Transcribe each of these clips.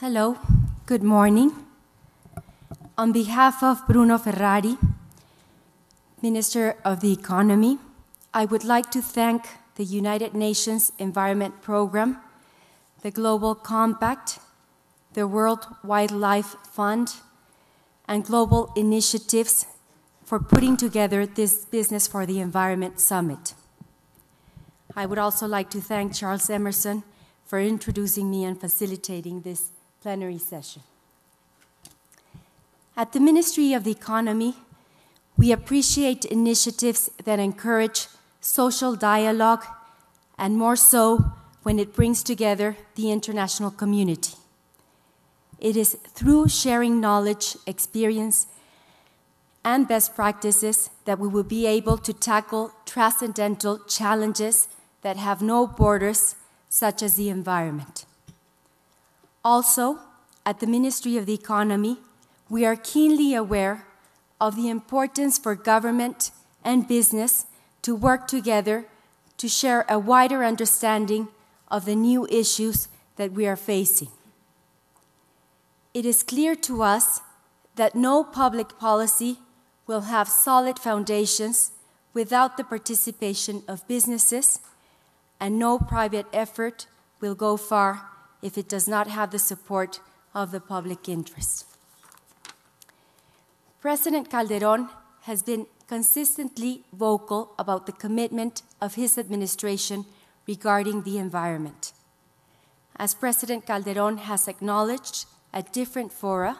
Hello, good morning. On behalf of Bruno Ferrari, Minister of the Economy, I would like to thank the United Nations Environment Programme, the Global Compact, the World Wildlife Fund, and global initiatives for putting together this Business for the Environment Summit. I would also like to thank Charles Emerson for introducing me and facilitating this plenary session. At the Ministry of the Economy, we appreciate initiatives that encourage social dialogue, and more so when it brings together the international community. It is through sharing knowledge, experience, and best practices that we will be able to tackle transcendental challenges that have no borders, such as the environment. Also, at the Ministry of the Economy, we are keenly aware of the importance for government and business to work together to share a wider understanding of the new issues that we are facing. It is clear to us that no public policy will have solid foundations without the participation of businesses, and no private effort will go far if it does not have the support of the public interest. President Calderón has been consistently vocal about the commitment of his administration regarding the environment. As President Calderón has acknowledged at different fora,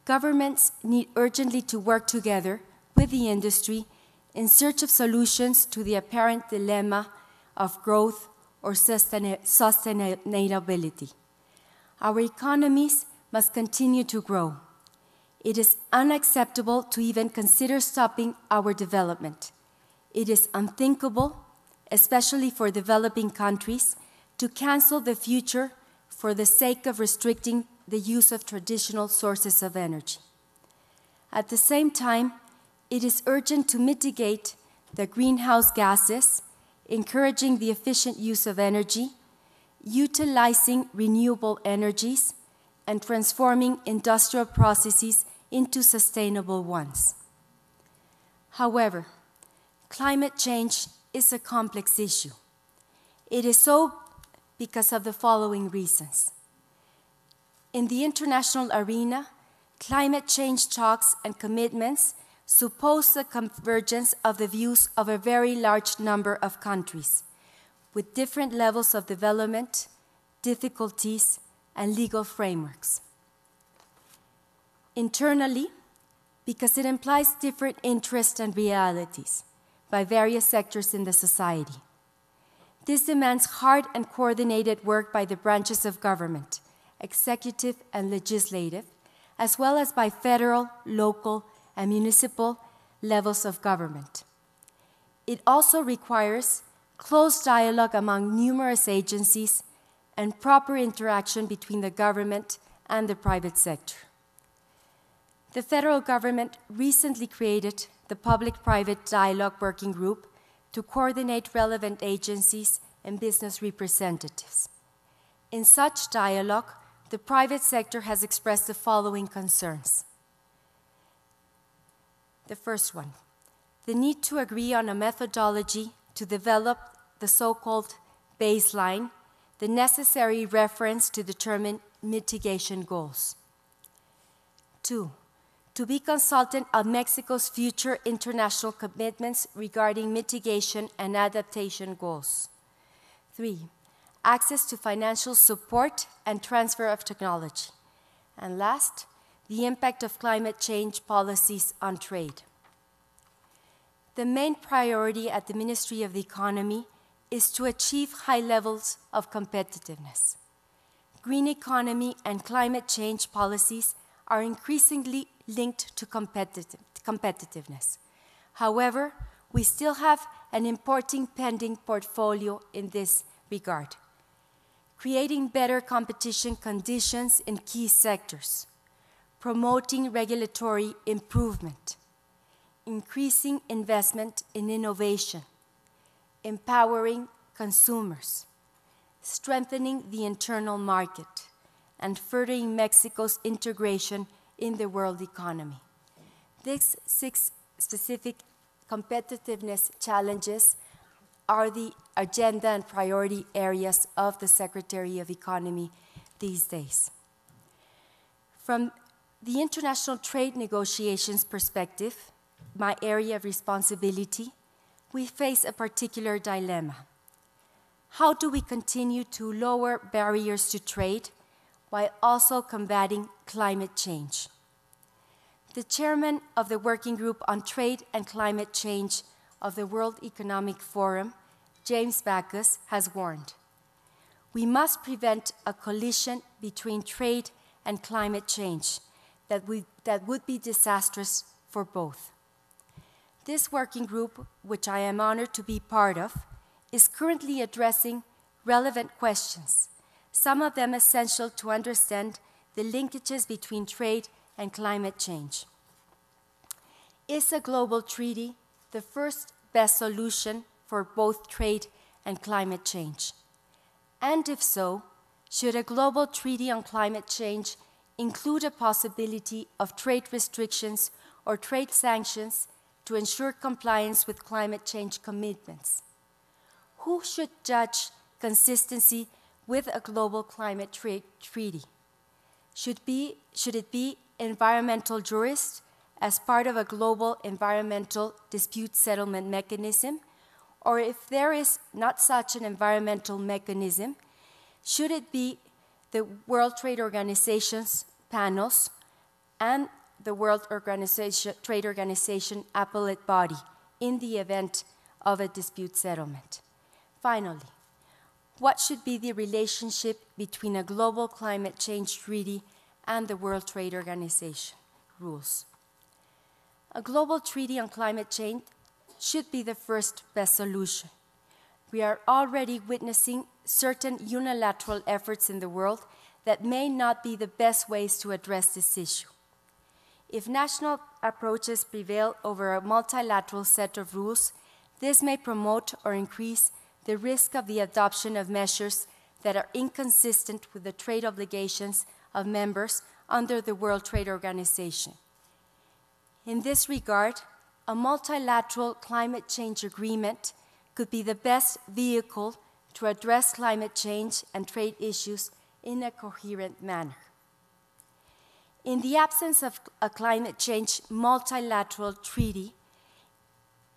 governments need urgently to work together with the industry in search of solutions to the apparent dilemma of growth or sustainability. Our economies must continue to grow. It is unacceptable to even consider stopping our development. It is unthinkable, especially for developing countries, to cancel the future for the sake of restricting the use of traditional sources of energy. At the same time, it is urgent to mitigate the greenhouse gases, encouraging the efficient use of energy, utilizing renewable energies, and transforming industrial processes into sustainable ones. However, climate change is a complex issue. It is so because of the following reasons. In the international arena, climate change talks and commitments suppose the convergence of the views of a very large number of countries, with different levels of development, difficulties, and legal frameworks. Internally, because it implies different interests and realities by various sectors in the society. This demands hard and coordinated work by the branches of government, executive and legislative, as well as by federal, local, and municipal levels of government. It also requires close dialogue among numerous agencies and proper interaction between the government and the private sector. The federal government recently created the Public-Private Dialogue Working Group to coordinate relevant agencies and business representatives. In such dialogue, the private sector has expressed the following concerns. The first one, the need to agree on a methodology to develop the so-called baseline, the necessary reference to determine mitigation goals. 2, to be consultant on Mexico's future international commitments regarding mitigation and adaptation goals. 3, access to financial support and transfer of technology. And last, the impact of climate change policies on trade. The main priority at the Ministry of the Economy is to achieve high levels of competitiveness. Green economy and climate change policies are increasingly linked to competitiveness. However, we still have an important pending portfolio in this regard. Creating better competition conditions in key sectors, promoting regulatory improvement, increasing investment in innovation, empowering consumers, strengthening the internal market, and furthering Mexico's integration in the world economy. These 6 specific competitiveness challenges are the agenda and priority areas of the Secretary of Economy these days. From the international trade negotiations perspective, my area of responsibility, we face a particular dilemma. How do we continue to lower barriers to trade while also combating climate change? The chairman of the Working Group on Trade and Climate Change of the World Economic Forum, James Backus, has warned, we must prevent a collision between trade and climate change that would be disastrous for both. This working group, which I am honored to be part of, is currently addressing relevant questions, some of them essential to understand the linkages between trade and climate change. Is a global treaty the first best solution for both trade and climate change? And if so, should a global treaty on climate change include a possibility of trade restrictions or trade sanctions to ensure compliance with climate change commitments? Who should judge consistency with a global climate treaty? Should it be environmental jurists as part of a global environmental dispute settlement mechanism? Or if there is not such an environmental mechanism, should it be the World Trade Organization's panels and the World Trade Organization appellate body in the event of a dispute settlement? Finally, what should be the relationship between a global climate change treaty and the World Trade Organization rules? A global treaty on climate change should be the first best solution. We are already witnessing certain unilateral efforts in the world that may not be the best ways to address this issue. If national approaches prevail over a multilateral set of rules, this may promote or increase the risk of the adoption of measures that are inconsistent with the trade obligations of members under the World Trade Organization. In this regard, a multilateral climate change agreement could be the best vehicle to address climate change and trade issues in a coherent manner. In the absence of a climate change multilateral treaty,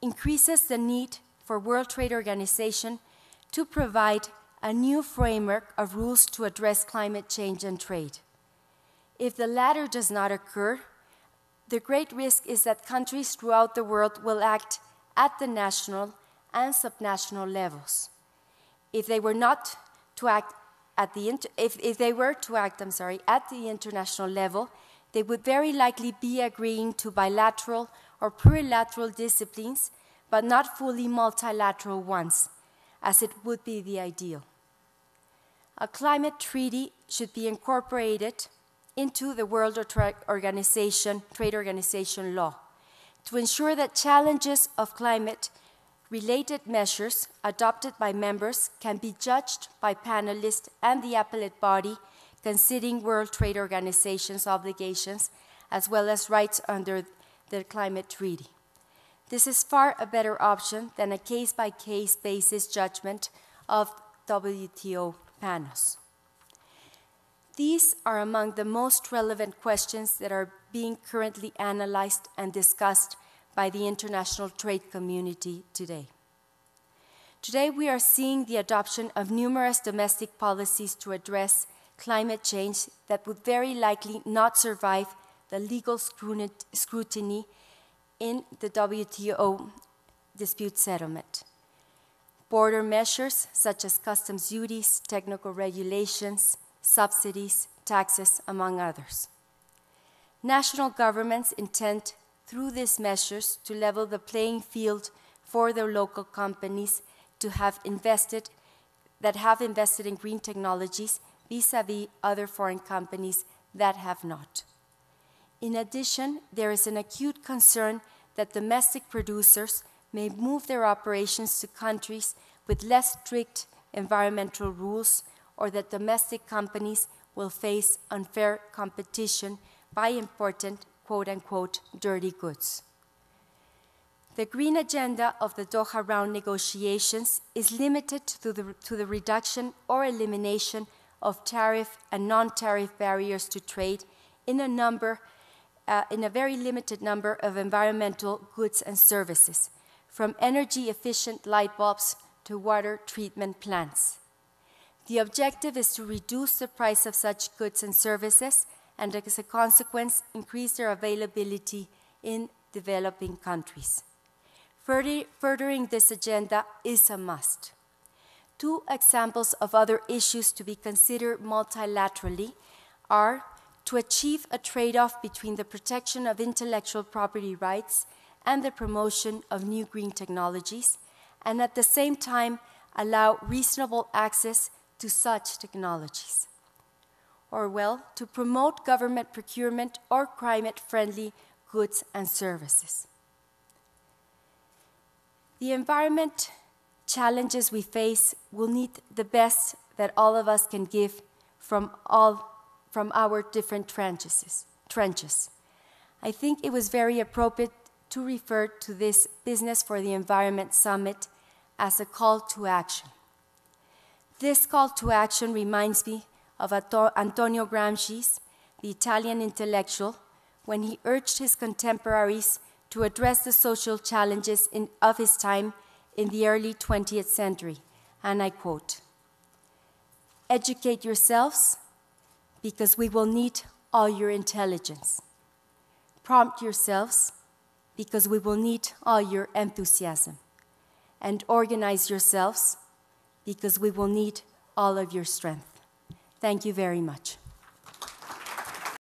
increases the need for World Trade Organization to provide a new framework of rules to address climate change and trade. If the latter does not occur, the great risk is that countries throughout the world will act at the national and subnational levels. If they were to act at the international level, they would very likely be agreeing to bilateral or plurilateral disciplines, but not fully multilateral ones, as it would be the ideal. A climate treaty should be incorporated into the World Trade Organization law to ensure that challenges of climate-related measures adopted by members can be judged by panelists and the appellate body considering World Trade Organization's obligations as well as rights under the climate treaty. This is far a better option than a case-by-case basis judgment of WTO panels. These are among the most relevant questions that are being currently analyzed and discussed by the international trade community today. Today, we are seeing the adoption of numerous domestic policies to address climate change that would very likely not survive the legal scrutiny in the WTO dispute settlement. Border measures such as customs duties, technical regulations, subsidies, taxes, among others. National governments intend, through these measures, to level the playing field for their local companies that have invested in green technologies vis-à-vis other foreign companies that have not. In addition, there is an acute concern that domestic producers may move their operations to countries with less strict environmental rules, or that domestic companies will face unfair competition by important, quote-unquote, dirty goods. The green agenda of the Doha Round negotiations is limited to the reduction or elimination of tariff and non-tariff barriers to trade in a very limited number of environmental goods and services, from energy-efficient light bulbs to water treatment plants. The objective is to reduce the price of such goods and services and, as a consequence, increase their availability in developing countries. Furthering this agenda is a must. Two examples of other issues to be considered multilaterally are to achieve a trade-off between the protection of intellectual property rights and the promotion of new green technologies, and at the same time allow reasonable access to such technologies. Or, well, to promote government procurement or climate-friendly goods and services. The environment challenges we face will need the best that all of us can give from our different trenches. I think it was very appropriate to refer to this Business for the Environment Summit as a call to action. This call to action reminds me of Antonio Gramsci's, the Italian intellectual, when he urged his contemporaries to address the social challenges of his time in the early 20th century, and I quote, "Educate yourselves, because we will need all your intelligence. Prompt yourselves, because we will need all your enthusiasm. And organize yourselves, because we will need all of your strength." Thank you very much.